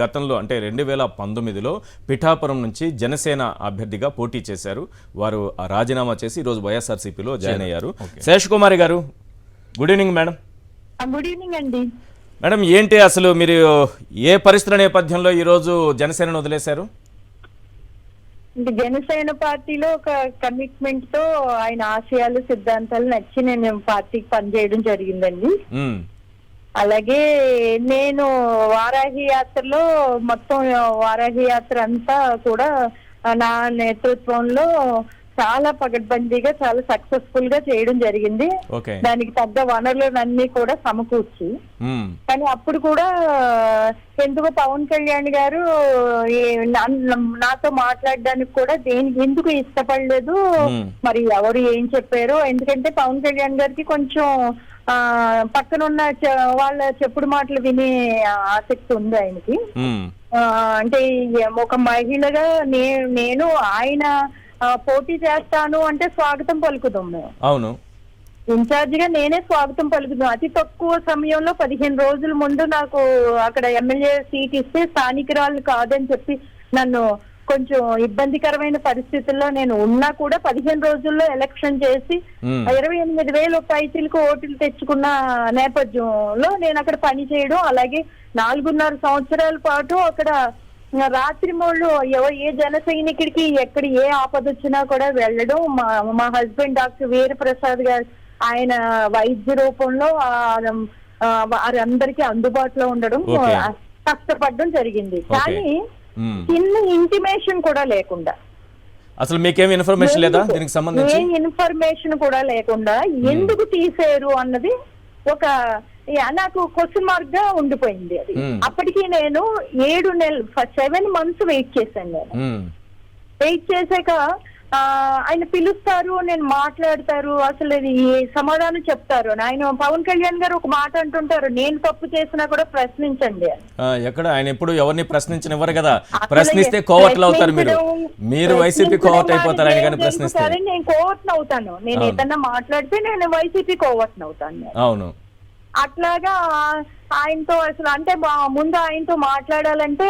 గతంలో అంటే 2019లో పిఠాపురం నుంచి జనసేన అభ్యర్థిగా పోటీ చేశారు. వారు రాజీనామా చేసి ఈరోజు వైఎస్ఆర్సీపీలో జాయిన్ అయ్యారు. శేషకుమారి గారు, good evening madam. Good evening అండి. మేడం, ఏంటి అసలు మీరు ఏ పరిస్థితుల నేపథ్యంలో ఈరోజు జనసేనను వదిలేశారు? జనసేన పార్టీలో ఒక కమిట్మెంట్ తో ఆయన ఆశయాలు సిద్ధాంతాలు నచ్చి నేను పార్టీకి పనిచేయడం జరిగిందండి. అలాగే నేను వారాహి యాత్రలో మొత్తం వారాహి యాత్ర అంతా కూడా నా నేతృత్వంలో చాలా పకడ్బందీగా చాలా సక్సెస్ఫుల్ గా చేయడం జరిగింది. దానికి పెద్ద వనరులన్నీ కూడా సమకూర్చి, కానీ అప్పుడు కూడా ఎందుకు పవన్ కళ్యాణ్ గారు నాతో మాట్లాడడానికి కూడా దేనికి ఎందుకు ఇష్టపడలేదు, మరి ఎవరు ఏం చెప్పారు. ఎందుకంటే పవన్ కళ్యాణ్ గారికి కొంచెం పక్కనున్న వాళ్ళ చెప్పుడు మాటలు వినే ఆసక్తి ఉంది ఆయనకి. అంటే ఒక మహిళగా నేను ఆయన పోటీ చేస్తాను అంటే స్వాగతం పలుకుదాం మేము. అవును, ఇన్ఛార్జ్ గా నేనే స్వాగతం పలుకుదాం. అతి తక్కువ సమయంలో 15 రోజుల ముందు నాకు అక్కడ ఎమ్మెల్యే సీట్ ఇస్తే స్థానికురాలు కాదని చెప్పి నన్ను కొంచెం ఇబ్బందికరమైన పరిస్థితుల్లో నేను ఉన్నా కూడా 15 రోజుల్లో ఎలక్షన్ చేసి 28,000 పైచీలకు ఓట్లు తెచ్చుకున్న నేపథ్యంలో నేను అక్కడ పని చేయడం, అలాగే 4.5 సంవత్సరాల పాటు అక్కడ రాత్రి మూళ్ళు ఏ జన సైనికుడికి ఎక్కడ ఏ ఆపద వచ్చినా కూడా వెళ్ళడం. మా హస్బెండ్ డాక్టర్ వీరప్రసాద్ గారు ఆయన వైద్య రూపంలో వారందరికీ అందుబాటులో ఉండడం, కష్టపడడం జరిగింది. కానీ చిన్న ఇంటిమేషన్ కూడా లేకుండా, అసలు మీకేం ఇన్ఫర్మేషన్ లేదా దీనికి సంబంధించి? ఏ ఇన్ఫర్మేషన్ కూడా లేకుండా ఎందుకు తీసేరు అన్నది ఒక నాకు క్వశ్చన్ మార్క్ గా ఉండిపోయింది. అది అప్పటికి నేను 7 months వెయిట్ చేశాను. నేను వెయిట్ చేశాక ఆయన పిలుస్తారు, నేను మాట్లాడతారు, అసలు ఇది సమాధానం చెప్తారు. ఆయన పవన్ కళ్యాణ్ గారు ఒక మాట అంటుంటారు, నేను తప్పు చేసినా కూడా ప్రశ్నించండి. ఎక్కడ ఆయన ఎప్పుడు ఎవరిని ప్రశ్నించనివ్వరు కదా. ప్రశ్నిస్తే కోవట్లు అవుతారు. మీరు వైసీపీ కోవట్ అయిపోతారు ఆయన కానీ ప్రశ్నిస్తే. నేను కోవట్ను అవుతాను. నేను ఏదన్నా మాట్లాడితే నేను వైసీపీ కోవట్ను అవుతాను. అవును, అట్లాగా ఆయనతో అసలు అంటే ముందు ఆయనతో మాట్లాడాలంటే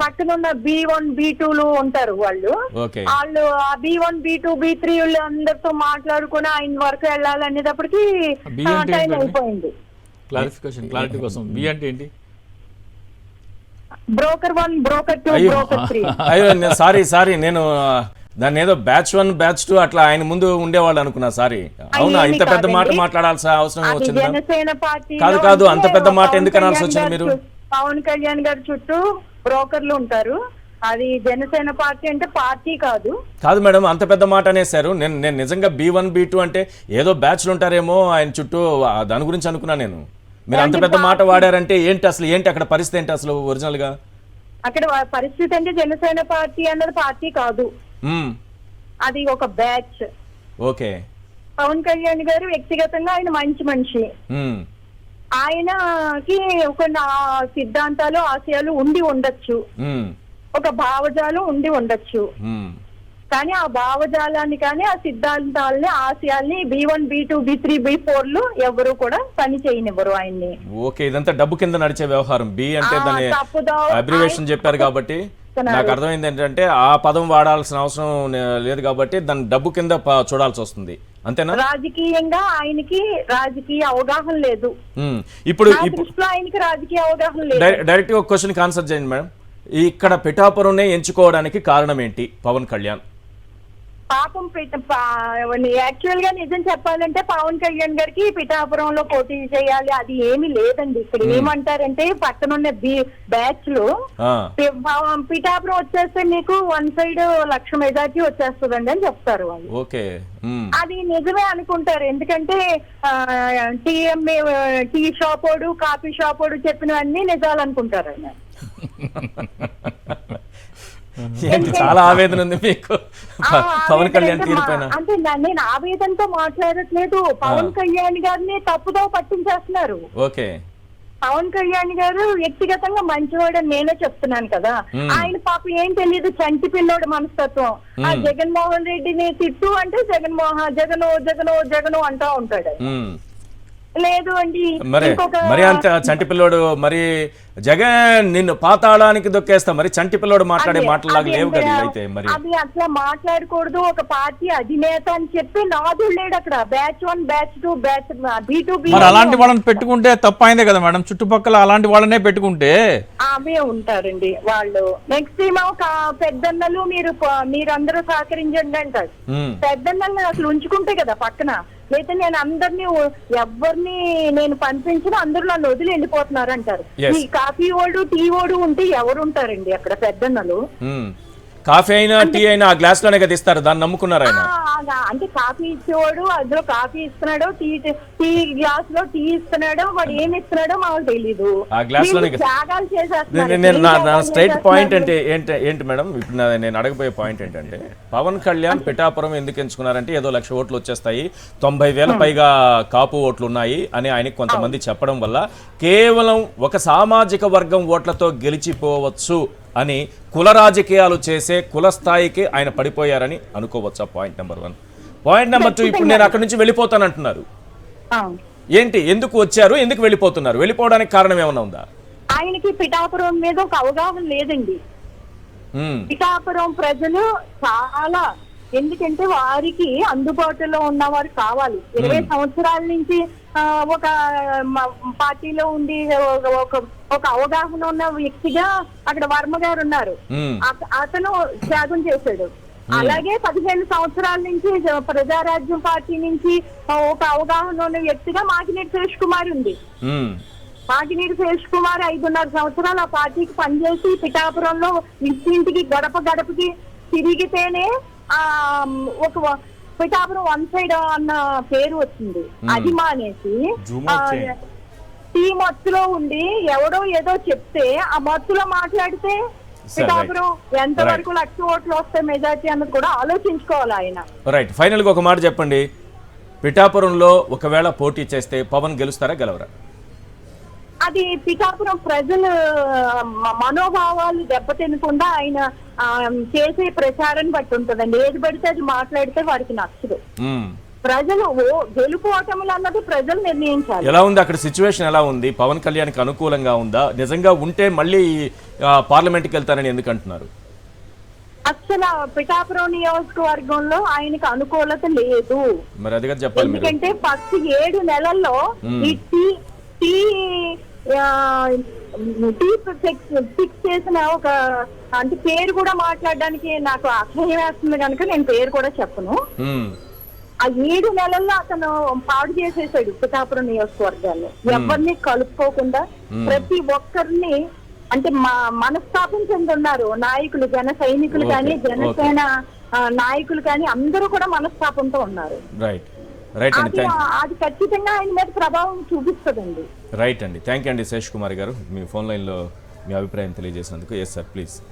పక్కనున్న B1 B2 ఉంటారు వాళ్ళు ఆ B1 B2 B3 అందరితో మాట్లాడుకుని ఆయన వరకు వెళ్ళాలనేటప్పటికి టైం అయిపోయింది. క్లారిటీ కోసం బి అంటే ఏంటి? Broker 1, broker 2, broker 3. అయ్యో సారీ, నేను దాన్ని ఏదో బ్యాచ్ 1 బ్యాచ్ 2 అట్లా ఆయన ముందు ఉండేవాళ్ళు అనుకున్నా. సారీ. అవునా, ఇంత పెద్ద మాట మాట్లాడాల్సిన అవసరం వచ్చింది? జనసేన పార్టీ కాదు, అంత పెద్ద మాట ఎందుకు అనాల్సి వచ్చింది? మీరు పవన్ కళ్యాణ్ గారి చుట్టూ బ్రోకర్లు ఉంటారు. అది జనసేన పార్టీ అంటే పార్టీ కాదు మేడం. అంత పెద్ద మాట అనేసారు. నేను నిజంగా B1 B2 అంటే ఏదో బ్యాచ్లు ఉంటారేమో ఆయన చుట్టూ, దాని గురించి అనుకున్నా నేను. మీరు అంత పెద్ద మాట వాడారంటే ఏంటి అసలు? ఏంటి అక్కడ పరిస్థితి ఏంటి అసలు ఒరిజినల్ గా? అక్కడ పరిస్థితి అంటే జనసేన పార్టీ అన్నది పార్టీ కాదు, అది ఒక బ్యాచ్. ఓకే. పవన్ కళ్యాణ్ గారు వ్యక్తిగతంగా ఆయన మంచి మనిషి. ఆయనకి కొన్ని సిద్ధాంతాలు ఆశయాలు ఉండి ఉండొచ్చు, ఒక భావజాలం ఉండి ఉండొచ్చు. కానీ ఆ భావజాలాన్ని కానీ ఆ సిద్ధాంతాలని ఆశయాల్ని B1 B2 B3 B4 ఎవరు కూడా పని చేయనివ్వరు ఆయన్ని. ఓకే, ఇదంతా డబ్బు కింద నడిచే వ్యవహారం. బి అంటే దాని అబ్రివేషన్ చెప్పారు కాబట్టి నాకు అర్థమైంది ఏంటంటే ఆ పదం వాడాల్సిన అవసరం లేదు కాబట్టి దాన్ని డబ్బు కింద చూడాల్సి వస్తుంది, అంతేనా? రాజకీయంగా ఆయనకి రాజకీయ అవగాహన లేదు. ఇప్పుడు ఆయనకి రాజకీయ అవగాహన లేదు. డైరెక్ట్ ఒక క్వశ్చన్ ఆన్సర్ చేయండి మేడం. ఇక్కడ పిఠాపురంనే ఎంచుకోవడానికి కారణం ఏంటి పవన్ కళ్యాణ్? పాపం యాక్చువల్ గా నిజం చెప్పాలంటే పవన్ కళ్యాణ్ గారికి పిఠాపురంలో పోటీ చేయాలి అది ఏమీ లేదండి. ఇక్కడ ఏమంటారంటే పక్కనున్న బ్యాచ్ లో పిఠాపురం వచ్చేస్తే మీకు 1 side 1,00,000 మెజార్టీ వచ్చేస్తుందండి అని చెప్తారు వాళ్ళు. ఓకే, అది నిజమే అనుకుంటారు. ఎందుకంటే టీ షాప్ వాడు కాఫీ షాప్ వాడు చెప్పినవన్నీ నిజాలు అనుకుంటారు ఆయన. చాలా ఆవేదన ఉంది మీకు పవన్ కళ్యాణ్ తీరుపైన. అంటే నేను ఆవేదనతో మాట్లాడట్లేదు, పవన్ కళ్యాణ్ గారిని తప్పుదో పట్టించేస్తున్నారు. ఓకే. పవన్ కళ్యాణ్ గారు వ్యక్తిగతంగా మంచివాడని నేనే చెప్తున్నాను కదా. ఆయన పాపం ఏం తెలియదు, చంటి పిల్లోడు మనస్తత్వం. ఆ జగన్మోహన్ రెడ్డిని తిట్టు అంటే జగను అంటా ఉంటాడు. లేదు అండి. మరి ఇంకొక మరి అంత చంటి పిల్లోడు మరి జగన్ నిన్ను పాతాళానికి దొక్కేస్తా మరి చంటి పిల్లోడు మాట్లాడే మాటలాగా లేవు కదా అయితే మరి అది అట్లా మాట్లాడకూడదు. ఒక పార్టీ అధినేత అని చెప్పి నాదు లేడు అక్కడ. బ్యాచ్ 1, బ్యాచ్ 2, బ్యాచ్ B2B మరి అలాంటి వాళ్ళని పెట్టుకుంటే తప్పైందే కదా మేడం, చుట్టుపక్కల అలాంటి వాళ్ళనే పెట్టుకుంటే. అవే ఉంటారండి వాళ్ళు. నెక్స్ట్ ఏమో ఒక పెద్దన్నలు మీరందరూ సహకరించండి అంటారు. పెద్దన్నల్ని అసలు ఉంచుకుంటే కదా పక్కన. అయితే నేను అందరినీ ఎవరిని నేను పంపించిన అందరూ నన్ను వదిలి వెళ్ళిపోతున్నారు అంటారు. ఈ కాఫీ ఓడు టీ ఓడు ఉంటే ఎవరు ఉంటారండి అక్కడ పెద్దన్నలు? కాఫీ అయినా టీ అయినా ఆ గ్లాస్ లోనే కదా ఇస్తారు, దాన్ని నమ్ముకున్నారు ఆయన. అంటే కాఫీ ఇచ్చేవాడు అందులో కాఫీ ఇస్తున్నాడో టీ గ్లాస్ లో టీ ఇస్తున్నాడో వాడు ఏమి ఇస్తున్నాడో మాకు తెలీదు. ఆ గ్లాస్ లోనే త్యాగాలు చేసేస్తున్నారు. నేను నా స్ట్రైట్ పాయింట్ అంటే ఏంటి మేడం, ఇప్పుడు నేను అడగబోయే పాయింట్ ఏంటంటే పవన్ కళ్యాణ్ పిఠాపురం ఎందుకు ఎంచుకున్నారంటే ఏదో 1,00,000 ఓట్లు వచ్చేస్తాయి, 90,000 పైగా కాపు ఓట్లు ఉన్నాయి అని ఆయనకి కొంతమంది చెప్పడం వల్ల కేవలం ఒక సామాజిక వర్గం ఓట్లతో గెలిచిపోవచ్చు అని కుల రాజకీయాలు చేసే కుల స్థాయికి ఆయన పడిపోయారని అనుకోవచ్చా? Point number 1. పాయింట్ నెంబర్ 2, ఇప్పుడు నేను అక్కడి నుంచి వెళ్ళిపోతానంటున్నారు. ఏంటి, ఎందుకు వచ్చారు, ఎందుకు వెళ్ళిపోతున్నారు? వెళ్ళిపోవడానికి కారణం ఏమైనా ఉందా? ఆయనకి పిఠాపురం మీద ఒక అవగాహన లేదండి. పిఠాపురం ప్రజలు చాలా, ఎందుకంటే వారికి అందుబాటులో ఉన్నవారు కావాలి. 20 సంవత్సరాల నుంచి ఒక పార్టీలో ఉండి ఒక అవగాహన ఉన్న వ్యక్తిగా అక్కడ వర్మ గారు ఉన్నారు. అతను త్యాగం చేశాడు. అలాగే 15 సంవత్సరాల నుంచి ప్రజారాజ్యం పార్టీ నుంచి ఒక అవగాహన ఉన్న వ్యక్తిగా మాకినేటి శేష్ కుమార్ ఉంది. మాకినేటి శేష్ కుమార్ 5.5 సంవత్సరాలు ఆ పార్టీకి పనిచేసి పిఠాపురంలో ఇంటింటికి గడపకి తిరిగితేనే ఒక పిఠాపురం 1 సైడ్ అన్న పేరు వచ్చింది. అది మానేసి టీ మత్తులో ఉండి ఎవడో ఏదో చెప్తే ఆ మత్తులో మాట్లాడితే పిఠాపురం ఎంత వరకు 1,00,000 ఓట్లు వస్తే మెజార్టీ అన్నది కూడా ఆలోచించుకోవాలి ఆయన. రైట్, ఫైనల్ గా ఒక మాట చెప్పండి, పిఠాపురంలో ఒకవేళ పోటీ చేస్తే పవన్ గెలుస్తారా గెలవరా? అది పిఠాపురం ప్రజల మనోభావాలు దెబ్బతినకుండా ఆయన చేసే ప్రచారాన్ని బట్టి ఉంటుందండి. ఏది పడితే అది మాట్లాడితే వారికి నచ్చదు. ప్రజలు గెలుపు ఓటములు అన్నది ప్రజలు నిర్ణయించాలి. ఎలా ఉంది అక్కడ సిచ్యువేషన్, ఎలా ఉంది? పవన్ కళ్యాణ్కి అనుకూలంగా ఉందా? నిజంగా ఉంటే మళ్ళీ పార్లమెంట్కి వెళ్తారని ఎందుకు అంటున్నారు? అసలు పిఠాపురం నియోజకవర్గంలో ఆయనకు అనుకూలత లేదు. మరి అది కదా చెప్పాలి. ఎందుకంటే ఫస్ట్ 7 నెలల్లో ఈ టీ ఫిక్స్ చేసిన ఒక అంటే పేరు కూడా మాట్లాడడానికి నాకు అసహ్యం వేస్తుంది కనుక నేను పేరు కూడా చెప్పను. ఆ 7 నెలల్లో అతను పాడు చేసేసాడు పిఠాపురం నియోజకవర్గాన్ని. ఎవరిని కలుపుకోకుండా ప్రతి ఒక్కరిని అంటే మనస్తాపం చెందున్నారు నాయకులు, జన సైనికులు కానీ జనసేన నాయకులు కానీ అందరూ కూడా మనస్తాపంతో ఉన్నారు. అది ఖచ్చితంగా ఆయన మీద ప్రభావం చూపిస్తుందండి. రైట్ అండి, థ్యాంక్ యూ అండి శేష్ కుమార్ గారు, మీ ఫోన్ లైన్లో మీ అభిప్రాయం తెలియజేసినందుకు. Yes sir, please.